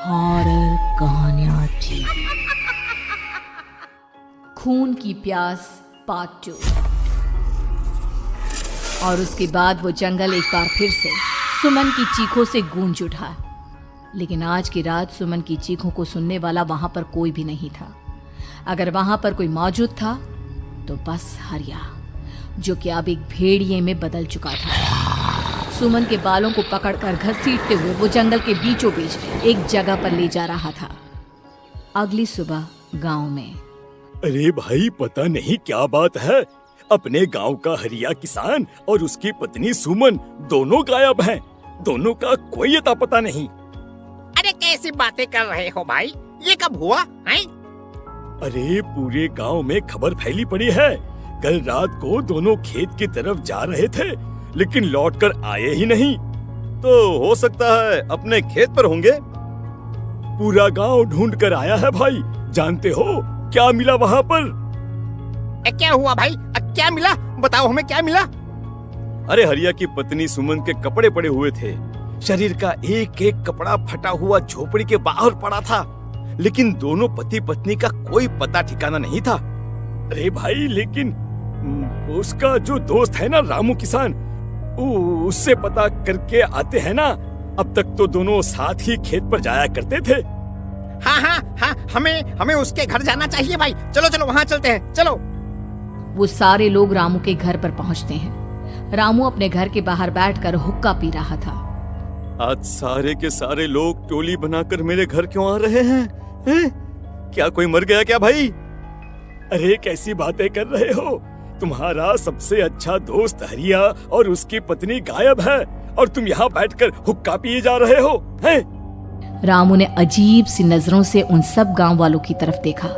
Horror कहानियां थी। खून की प्यास पार्ट 2। और उसके बाद वो जंगल एक बार फिर से सुमन की चीखों से गूंज उठा। लेकिन आज की रात सुमन की चीखों को सुनने वाला वहां पर कोई भी नहीं था। अगर वहां पर कोई मौजूद था तो बस हरिया, जो कि अब एक भेड़िए में बदल चुका था। सुमन के बालों को पकड़कर घसीटते हुए वो जंगल के बीचों बीच एक जगह पर ले जा रहा था। अगली सुबह गांव में। अरे भाई, पता नहीं क्या बात है, अपने गांव का हरिया किसान और उसकी पत्नी सुमन दोनों गायब हैं। दोनों का कोई अता पता नहीं। अरे कैसी बातें कर रहे हो भाई, ये कब हुआ है? अरे पूरे गांव में खबर फैली पड़ी है। कल रात को दोनों खेत की तरफ जा रहे थे, लेकिन लौटकर आए ही नहीं। तो हो सकता है अपने खेत पर होंगे। पूरा गांव ढूंढ कर आया है भाई। जानते हो क्या मिला वहाँ पर? क्या हुआ भाई, क्या मिला? बताओ हमें, क्या मिला? अरे हरिया की पत्नी सुमन के कपड़े पड़े हुए थे। शरीर का एक एक कपड़ा फटा हुआ झोपड़ी के बाहर पड़ा था, लेकिन दोनों पति पत्नी का कोई पता ठिकाना नहीं था। अरे भाई, लेकिन उसका जो दोस्त है ना रामू किसान, उससे पता करके आते हैं ना। अब तक तो दोनों साथ ही खेत पर जाया करते थे। हाँ, हमें उसके घर जाना चाहिए भाई। चलो वहाँ चलते हैं, चलो। वो सारे लोग रामू के घर पर पहुंचते हैं। रामू अपने घर के बाहर बैठकर हुक्का पी रहा था। आज सारे के सारे लोग टोली बनाकर मेरे घर क्यों आ रहे हैं? क्या कोई मर गया क्या भाई? अरे कैसी बातें कर रहे हो? तुम्हारा सबसे अच्छा दोस्त हरिया और उसकी पत्नी गायब है, और तुम यहाँ बैठकर हुक्का पिए जा रहे हो हैं? रामू ने अजीब सी नजरों से उन सब गांव वालों की तरफ देखा,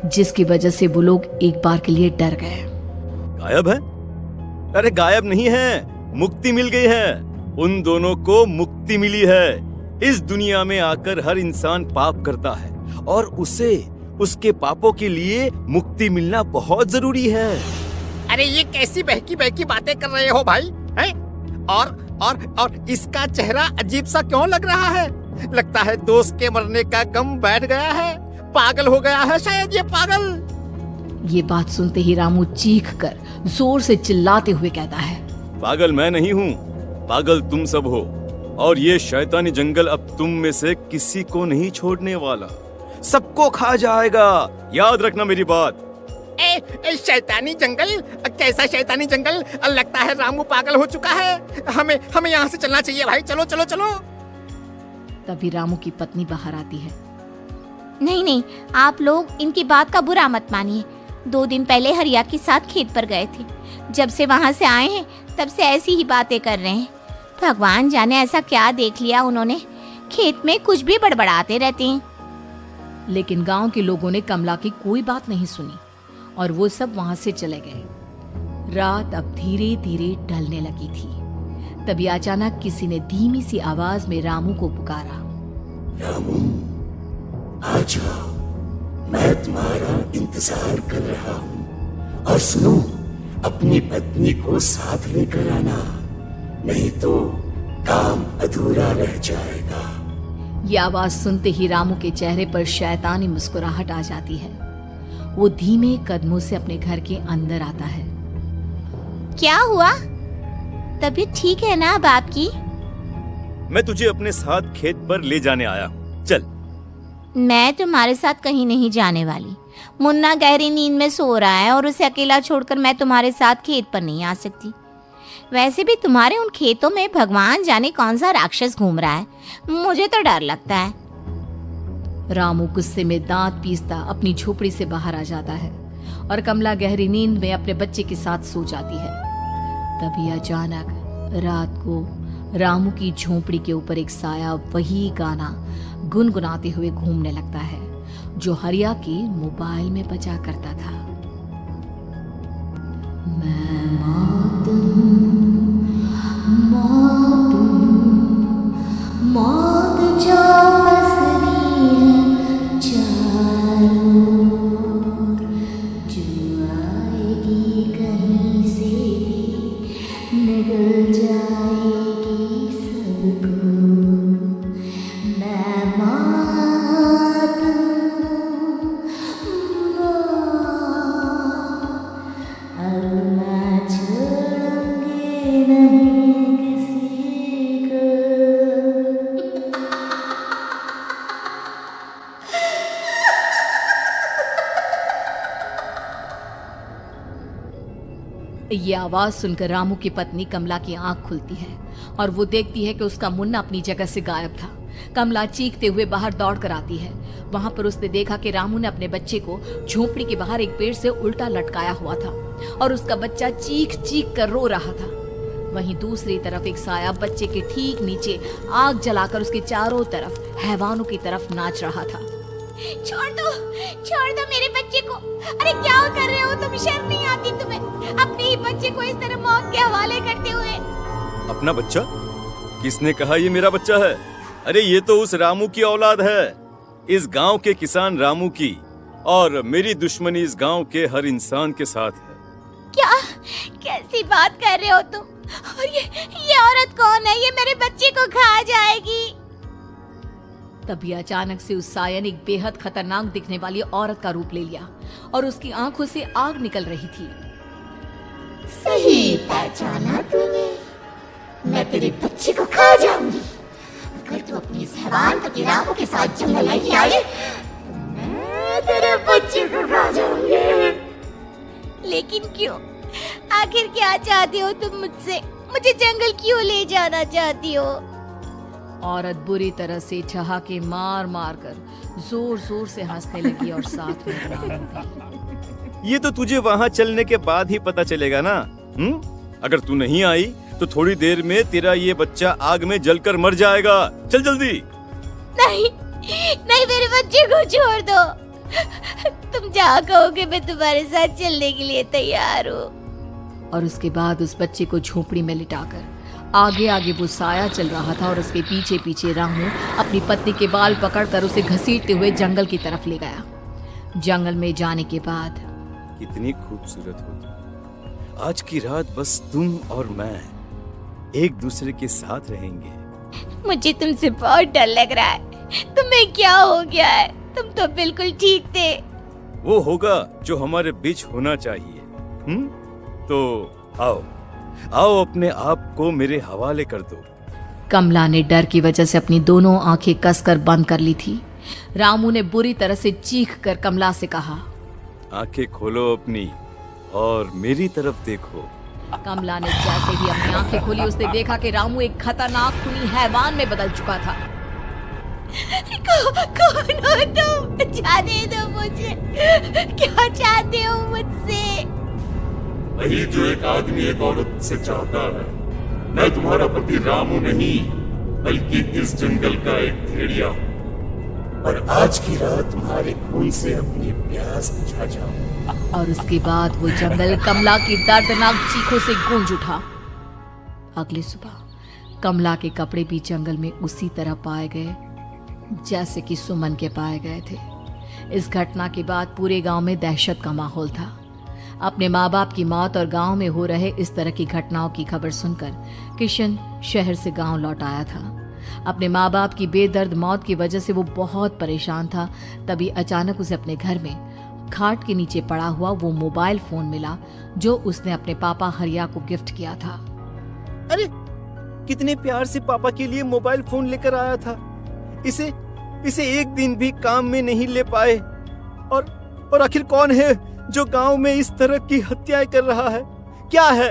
जिसकी वजह से वो लोग एक बार के लिए डर गए। गायब है? अरे गायब नहीं है, मुक्ति मिल गई है। उन दोनों को मुक्ति मिली है। इस दुनिया में आकर हर इंसान पाप करता है, और उसे उसके पापों के लिए मुक्ति मिलना बहुत जरूरी है। अरे ये कैसी बहकी बहकी बातें कर रहे हो भाई, हैं? और इसका चेहरा अजीब सा क्यों लग रहा है? लगता है दोस्त के मरने का गम बैठ गया है। पागल हो गया है शायद ये पागल। ये बात सुनते ही रामू चीख कर जोर से चिल्लाते हुए कहता है, पागल मैं नहीं हूँ, पागल तुम सब हो। और ये शैतानी जंगल अब तुम में से किसी को नहीं छोड़ने वाला, सबको खा जाएगा। याद रखना मेरी बात। शैतानी जंगल? कैसा शैतानी जंगल? लगता है रामू पागल हो चुका है। हमें यहाँ से चलना चाहिए भाई। चलो। तभी रामू की पत्नी बाहर आती है। नहीं, आप लोग इनकी बात का बुरा मत मानिए। 2 दिन पहले हरिया के साथ खेत पर गए थे। जब से वहाँ से आए हैं तब से ऐसी ही बातें कर रहे हैं। भगवान जाने ऐसा क्या देख लिया उन्होंने, खेत में कुछ भी बड़बड़ाते रहते हैं। लेकिन गांव के लोगों ने कमला की कोई बात नहीं सुनी, और वो सब वहां से चले गए। रात अब धीरे धीरे ढलने लगी थी। तभी अचानक किसी ने धीमी सी आवाज में रामू को पुकारा। रामू, आ जाओ, मैं तुम्हारा इंतजार कर रहा हूँ। और सुनो, अपनी पत्नी को साथ लेकर आना, नहीं तो काम अधूरा रह जाएगा। ये आवाज सुनते ही रामू के चेहरे पर शैतानी मुस्कुराहट आ जाती है। वो धीमे कदमों से अपने घर के अंदर आता है। क्या हुआ? तबीयत ठीक है ना अब आपकी? मैं तुझे अपने साथ खेत पर ले जाने आया हूँ, चल। मैं तुम्हारे साथ कहीं नहीं जाने वाली। मुन्ना गहरी नींद में सो रहा है, और उसे अकेला छोड़कर मैं तुम्हारे साथ खेत पर नहीं आ सकती। वैसे भी तुम्हारे उन खेतों में भगवान जाने कौन सा राक्षस घूम रहा है, मुझे तो डर लगता है। रामू गुस्से में दांत पीसता अपनी झोपड़ी से बाहर आ जाता है, और कमला गहरी नींद में अपने बच्चे के साथ सो जाती है। तभी अचानक रात को रामू की झोपड़ी के ऊपर एक साया वही गाना गुनगुनाते हुए घूमने लगता है, जो हरिया के मोबाइल में बजा करता था। मैं मौत जो बसनी है चारों ओर, जो आएगी कहीं से निगल जाएगी सबको। मैं ये आवाज सुनकर रामू की पत्नी कमला की आंख खुलती है और वो देखती है कि उसका मुन्ना अपनी जगह से गायब था। कमला चीखते हुए बाहर दौड़ कर आती है। वहां पर उसने देखा कि रामू ने अपने बच्चे को झोपड़ी के बाहर एक पेड़ से उल्टा लटकाया हुआ था और उसका बच्चा चीख चीख कर रो रहा था। वहीं दूसरी तरफ एक साया बच्चे के ठीक नीचे आग जलाकर उसके चारों तरफ हैवानों की तरफ नाच रहा था। छोड़ दो मेरे बच्चे को। अरे क्या कर रहे हो तुम? शर्म नहीं आती तुम्हें अपने ही बच्चे को इस तरह मौत के हवाले करते हुए? अपना बच्चा? किसने कहा ये मेरा बच्चा है? अरे ये तो उस रामू की औलाद है, इस गांव के किसान रामू की, और मेरी दुश्मनी इस गांव के हर इंसान के साथ है। क्या कैसी बात कर रहे हो तुम? और ये औरत कौन है? ये मेरे बच्चे को खा जाएगी। तभी अचानक से उस साया ने एक बेहद खतरनाक दिखने वाली औरत का रूप ले लिया और उसकी आंखों से आग निकल रही थी। सही पहचाना तूने, मैं तेरे बच्चे को खा जाऊंगी। अगर तू अपनी इस हैवान पति रामू के साथ जंगल नहीं आई, तो मैं तेरे बच्चे को खा जाऊंगी। लेकिन क्यों? आखिर क्या चाहती हो तुम मुझसे? मुझे जंगल क्यों ले जाना चाहती हो? औरत बुरी तरह से ठहाके मार मार कर जोर जोर से हंसने लगी और साथ में रामू भी। ये तो तुझे वहाँ चलने के बाद ही पता चलेगा ना। अगर तू नहीं आई तो थोड़ी देर में तेरा ये बच्चा आग में जलकर मर जाएगा। चल जल्दी। नहीं नहीं, मेरे बच्चे को छोड़ दो। तुम जहाँ कहोगे मैं तुम्हारे साथ चलने के लिए तैयार हूँ। और उसके बाद उस बच्चे को झोपड़ी में लिटाकर आगे आगे वो साया चल रहा था और उसके पीछे पीछे रामू अपनी पत्नी के बाल पकड़कर उसे घसीटते हुए जंगल की तरफ ले गया। जंगल में जाने के बाद कितनी खूबसूरत हो तुम। आज की रात बस तुम और मैं एक दूसरे के साथ रहेंगे। मुझे तुमसे बहुत डर लग रहा है। तुम्हें क्या हो गया है? तुम तो बिल्कुल ठीक थे। वो होगा जो हमारे बीच होना चाहिए। तो आओ आओ अपने आप को मेरे हवाले कर दो। कमला ने डर की वजह से अपनी दोनों आंखें कसकर बंद कर ली थी। रामू ने बुरी तरह से चीख कर कमला से कहा, आंखें खोलो अपनी और मेरी तरफ देखो। कमला ने जैसे ही अपनी आंखें खोली उसने देखा कि रामू एक खतरनाक खूनी हैवान में बदल चुका था। कौन हो तुम? जाने दो मुझे। क्या चाहते हो मुझसे? वही जो एक आदमी एक औरत से चाहता है। मैं तुम्हारा पति रामू नहीं, बल्कि इस जंगल का एक भेड़िया हूँ, और आज की रात तुम्हारे खून से अपनी प्यास बुझा जाऊं। और उसके बाद वो जंगल कमला की दर्दनाक चीखों से गूंज उठा। अगली सुबह कमला के कपड़े भी जंगल में उसी तरह पाए गए जैसे कि सुमन के पाए गए थे। इस घटना के बाद पूरे गांव में दहशत का माहौल था। अपने माँ बाप की मौत और गांव में हो रहे इस तरह की घटनाओं की खबर सुनकर किशन शहर से गांव लौट आया था। अपने माँ बाप की बेदर्द मौत की वजह से वो बहुत परेशान था। तभी अचानक उसे अपने घर में खाट के नीचे पड़ा हुआ वो मोबाइल फोन मिला जो उसने अपने पापा हरिया को गिफ्ट किया था। अरे कितने प्यार से पापा के लिए मोबाइल फोन लेकर आया था। इसे एक दिन भी काम में नहीं ले पाए। और आखिर कौन है जो गांव में इस तरह की हत्याएं कर रहा है? क्या है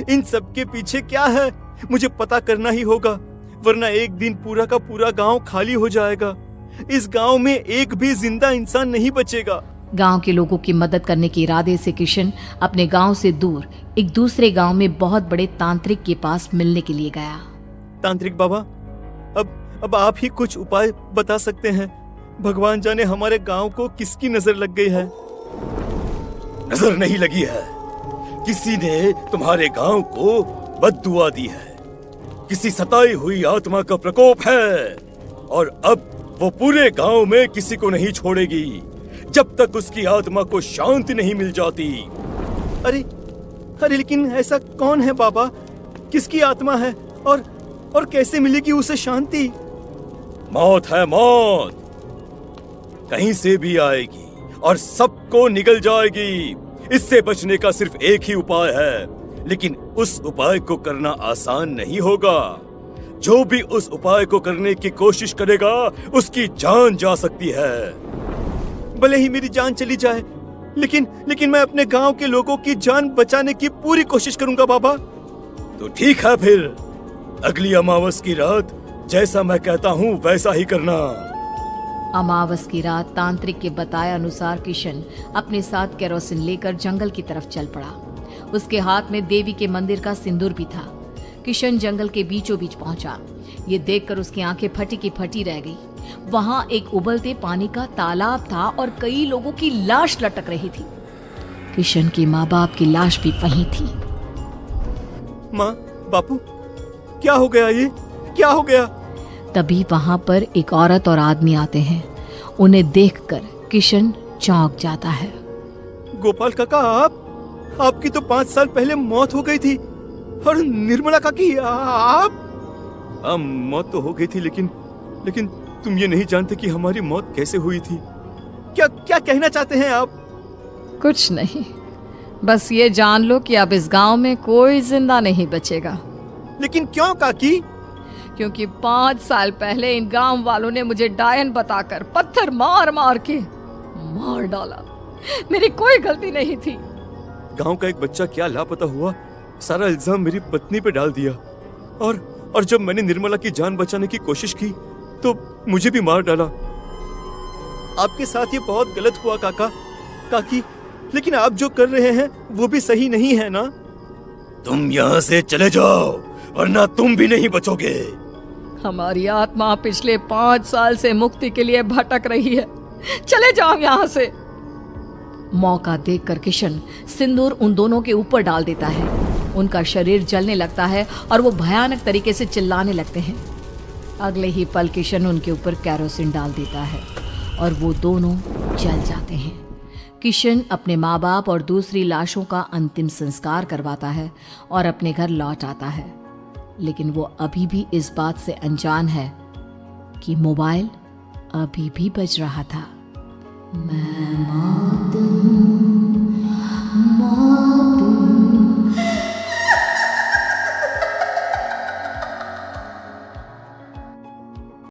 इन सब के पीछे? क्या है? मुझे पता करना ही होगा, वरना एक दिन पूरा का पूरा गांव खाली हो जाएगा। इस गांव में एक भी जिंदा इंसान नहीं बचेगा। गांव के लोगों की मदद करने के इरादे से किशन अपने गांव से दूर एक दूसरे गांव में बहुत बड़े तांत्रिक के पास मिलने के लिए गया। तांत्रिक बाबा, अब आप ही कुछ उपाय बता सकते हैं। भगवान जाने हमारे गांव को किसकी नजर लग गई है। नजर नहीं लगी है, किसी ने तुम्हारे गांव को बद्दुआ दी है। किसी सताई हुई आत्मा का प्रकोप है और अब वो पूरे गांव में किसी को नहीं छोड़ेगी जब तक उसकी आत्मा को शांति नहीं मिल जाती। अरे लेकिन ऐसा कौन है बाबा? किसकी आत्मा है और कैसे मिलेगी उसे शांति? मौत है मौत, कहीं से भी आएगी और सबको निगल जाएगी। इससे बचने का सिर्फ एक ही उपाय है, लेकिन उस उपाय को करना आसान नहीं होगा। जो भी उस उपाय को करने की कोशिश करेगा उसकी जान जा सकती है। भले ही मेरी जान चली जाए, लेकिन मैं अपने गांव के लोगों की जान बचाने की पूरी कोशिश करूंगा बाबा। तो ठीक है फिर, अगली अमावस की रात जैसा मैं कहता हूँ वैसा ही करना। अमावस की रात तांत्रिक के बताए अनुसार किशन अपने साथ केरोसिन लेकर जंगल की तरफ चल पड़ा। उसके हाथ में देवी के मंदिर का सिंदूर भी था। किशन जंगल के बीचों बीच पहुंचा। ये देखकर उसकी आंखें फटी की फटी रह गई। वहां एक उबलते पानी का तालाब था और कई लोगों की लाश लटक रही थी। किशन के माँ बाप की लाश भी वहीं थी। माँ, बापू, क्या हो गया? ये क्या हो गया? तभी वहां पर एक औरत और आदमी आते हैं। उन्हें देखकर किशन चौंक जाता है। गोपाल काका, आपकी तो 5 साल पहले मौत हो गई थी। और निर्मला काकी, आप? मौत तो हो गई थी, लेकिन तुम ये नहीं जानते कि हमारी मौत कैसे हुई थी। क्या कहना चाहते हैं आप? कुछ नहीं, बस ये जान लो कि अब इस गांव में कोई जिंदा नहीं बचेगा। लेकिन क्यों काकी? क्योंकि 5 साल पहले इन गांव वालों ने मुझे डायन बताकर पत्थर मार मार के मार डाला। मेरी कोई गलती नहीं थी। गांव का एक बच्चा क्या लापता हुआ, सारा इल्जाम मेरी पत्नी पे डाल दिया। और जब मैंने निर्मला की जान बचाने की कोशिश की तो मुझे भी मार डाला। आपके साथ ये बहुत गलत हुआ काकी, लेकिन आप जो कर रहे हैं वो भी सही नहीं है ना? तुम यहाँ से चले जाओ वरना तुम भी नहीं बचोगे। हमारी आत्मा पिछले 5 साल से मुक्ति के लिए भटक रही है। चले जाओ यहाँ से। मौका देखकर किशन सिंदूर उन दोनों के ऊपर डाल देता है। उनका शरीर जलने लगता है और वो भयानक तरीके से चिल्लाने लगते हैं। अगले ही पल किशन उनके ऊपर केरोसिन डाल देता है और वो दोनों जल जाते हैं। किशन अपने माँ बाप और दूसरी लाशों का अंतिम संस्कार करवाता है और अपने घर लौट आता है। लेकिन वो अभी भी इस बात से अनजान है कि मोबाइल अभी भी बज रहा था। मैं